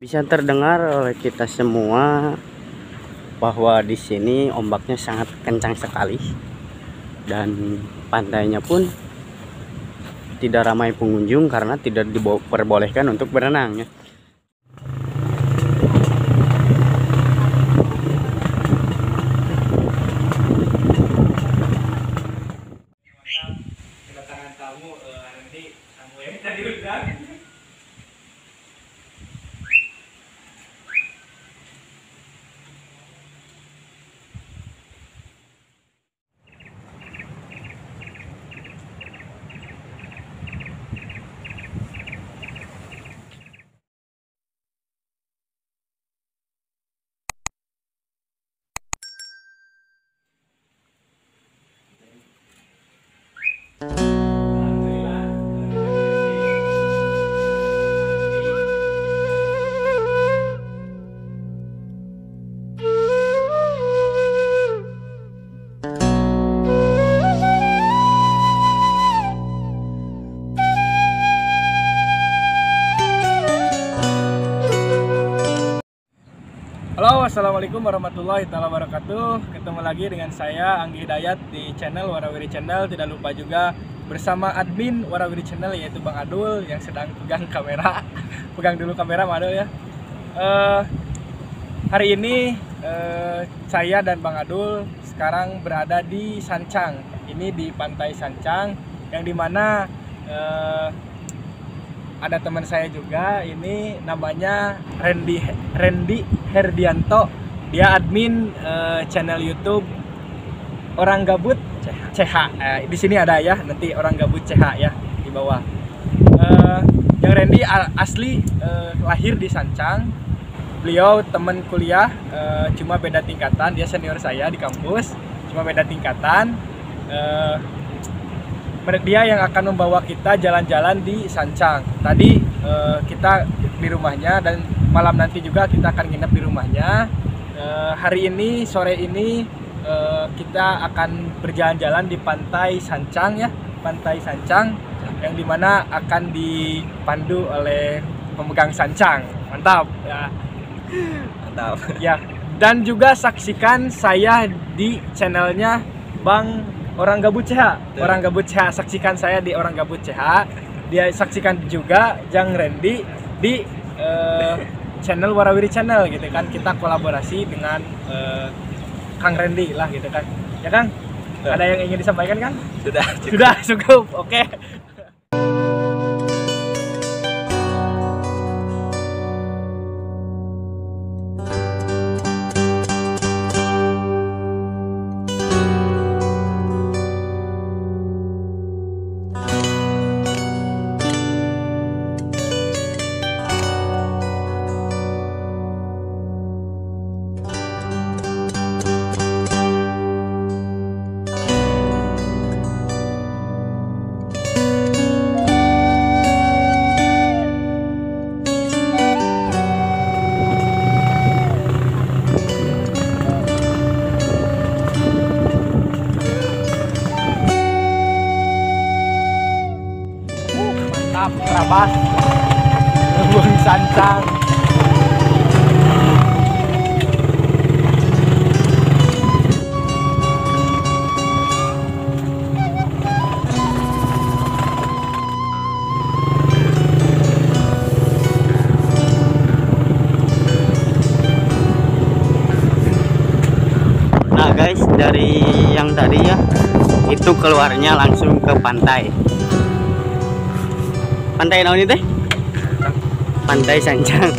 Bisa terdengar oleh kita semua bahwa di sini ombaknya sangat kencang sekali dan pantainya pun tidak ramai pengunjung karena tidak diperbolehkan untuk berenang ya. Kedatangan tamu nanti tamu yang tadi undang. Halo, assalamualaikum warahmatullahi wabarakatuh. Ketemu lagi dengan saya Anggi Hidayat di channel Warawiri Channel. Tidak lupa juga bersama admin Warawiri Channel yaitu Bang Adul yang sedang pegang kamera. Pegang dulu kamera, Bang Adul ya. Hari ini saya dan Bang Adul sekarang berada di Sancang. Ini di Pantai Sancang yang dimana ada teman saya juga, ini namanya Randy Herdianto. Dia admin channel YouTube Orang Gabut CH. Di sini ada ya, nanti Orang Gabut CH ya di bawah. Yang Randy asli lahir di Sancang. Beliau teman kuliah, cuma beda tingkatan. Dia senior saya di kampus, cuma beda tingkatan. Dia yang akan membawa kita jalan-jalan di Sancang. Tadi kita di rumahnya dan malam nanti juga kita akan nginep di rumahnya. Hari ini, sore ini kita akan berjalan-jalan di Pantai Sancang ya, Pantai Sancang yang dimana akan dipandu oleh pemegang Sancang. Mantap ya. Mantap. Ya. Dan juga saksikan saya di channelnya Bang Orang Gabut CH. Orang Gabut CH, saksikan saya di Orang Gabut CH. Dia saksikan juga Jang Randy di channel Warawiri Channel gitu kan. Kita kolaborasi dengan Kang Randy lah gitu kan. Ya Kang? Ada yang ingin disampaikan Kang? Sudah cukup. Oke. Terabas Embung Sancang. Nah guys, dari yang tadi ya, itu keluarnya langsung ke pantai. Pantai naon teh? Pantai Sancang.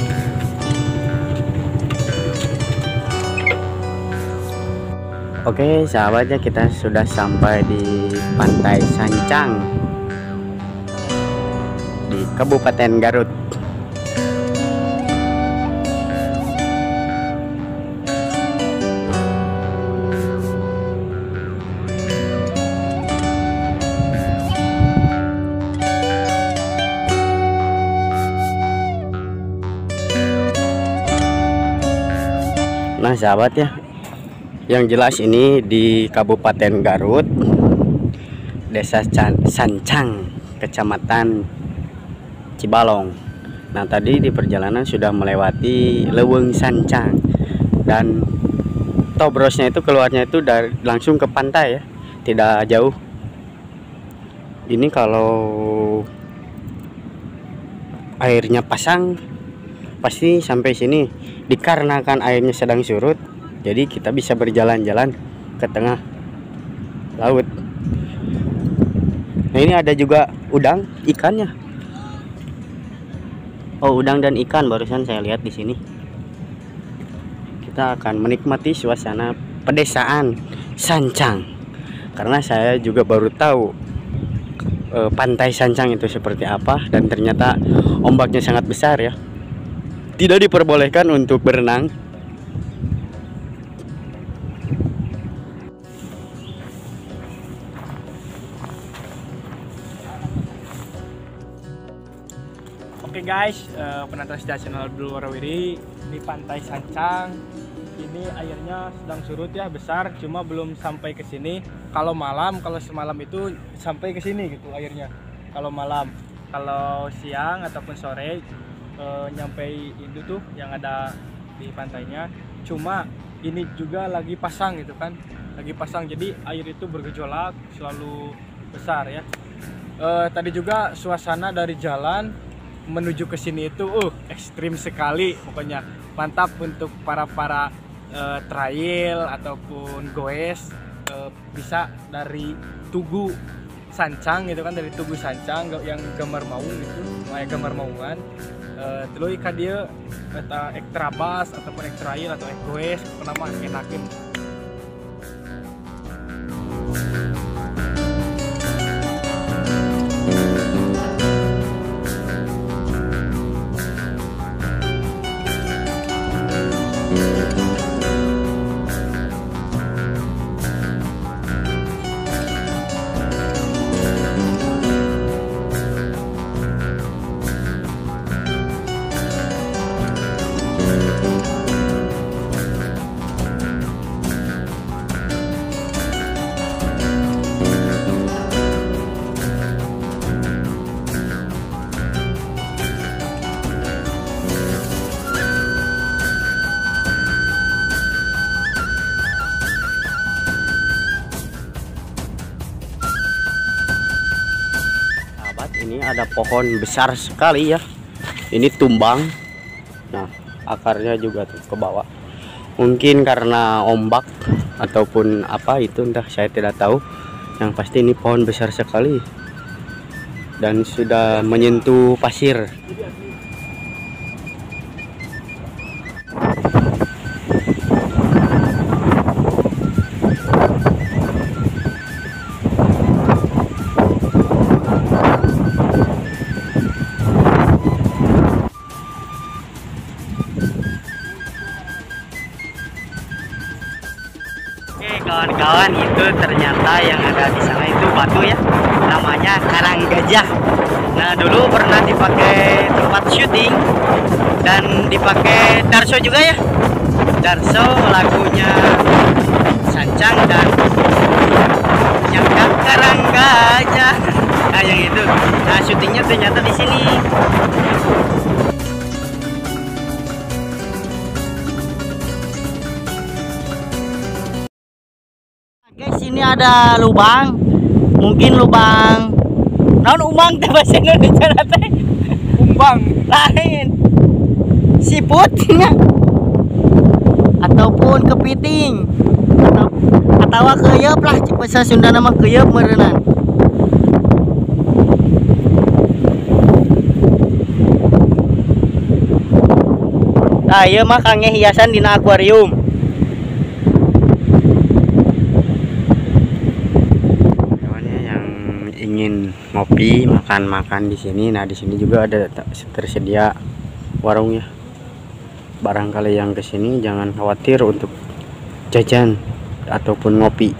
Oke sahabatnya, kita sudah sampai di Pantai Sancang di Kabupaten Garut. Nah sahabat ya, yang jelas ini di Kabupaten Garut, Desa Sancang, Kecamatan Cibalong. Nah, tadi di perjalanan sudah melewati Leuweung Sancang, dan Tobrosnya itu keluarnya itu langsung ke pantai ya, tidak jauh. Ini kalau airnya pasang pasti sampai sini. Dikarenakan airnya sedang surut, jadi kita bisa berjalan-jalan ke tengah laut. Nah, ini ada juga udang, ikannya. Oh, udang dan ikan barusan saya lihat di sini. Kita akan menikmati suasana pedesaan Sancang, karena saya juga baru tahu pantai Sancang itu seperti apa, dan ternyata ombaknya sangat besar ya. Tidak diperbolehkan untuk berenang. Oke guys, penonton setia channel Abdul Warawiri di pantai Sancang. Ini airnya sedang surut ya, besar, cuma belum sampai ke sini. Kalau malam, kalau semalam itu sampai ke sini gitu airnya. Kalau malam, kalau siang ataupun sore nyampe itu tuh yang ada di pantainya. Cuma ini juga lagi pasang gitu kan, lagi pasang, jadi air itu bergejolak selalu besar ya. Tadi juga suasana dari jalan menuju ke sini itu ekstrim sekali, pokoknya mantap untuk para trail ataupun goes. Bisa dari Tugu Sancang gitu kan, dari Tugu Sancang yang gambar maung gitu, kayak gambar maungan. Terus ikan dia eta ek trabas ataupun ek trail atau ek goes, nama enakin. Ini ada pohon besar sekali ya, ini tumbang. Nah, akarnya juga tuh ke bawah, mungkin karena ombak ataupun apa itu, entah, saya tidak tahu. Yang pasti ini pohon besar sekali dan sudah menyentuh pasir. Oke kawan-kawan, itu ternyata yang ada di sana itu batu ya, namanya Karang Gajah. Nah, dulu pernah dipakai tempat syuting dan dipakai Darso juga ya. Darso lagunya Sancang dan nyangka Karang Gajah. Nah, yang itu. Nah, syutingnya ternyata di sini. Guys, ini ada lubang, mungkin lubang naon umang teh bahasa Indonesia teh. Umbang Lain siputnya ataupun kepiting atau keuyeub lah, bahasa Sunda nama keuyeub meureunnan. Nah, ieu mah kangge hiasan dina akuarium. Ingin ngopi, makan di sini. Nah, di sini juga ada tersedia warungnya. Barangkali yang kesini jangan khawatir untuk jajan ataupun ngopi.